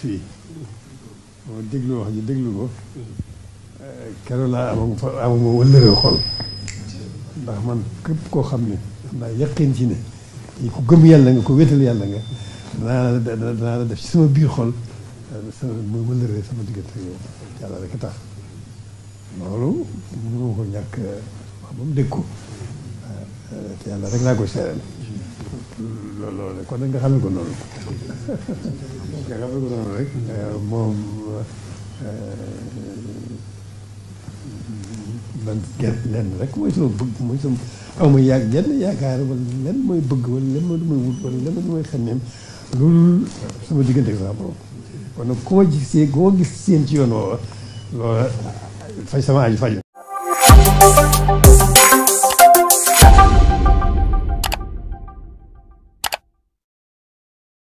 fii moo déglu wax ji déglu ko keroog laa amuma wëllëree xol ndax man képp koo xam ne am naa yaqin ci ne ku gëm yàlla nga ku wéetal yàlla nga danaa la def ci sama biir xol sama muy wëllëree sama diggante yow yàlla rek a tax loolu mënuma ko ñàkk wax ba mu dégg ko te yàlla rek laa koy seeral loolu kon nag nga xamee ko noonu nga xamee ko noonu rek moom man lenn rek mooy sama bëgg mooy sama aw ma genn yaakaar wala lenn mooy bëgg wala lenn mooy may wut wala lenn mooy xemmeem loolu sama diggante ak sama borom kon nag ku ma gis seen ci yoon woowa loola faj sama aju faju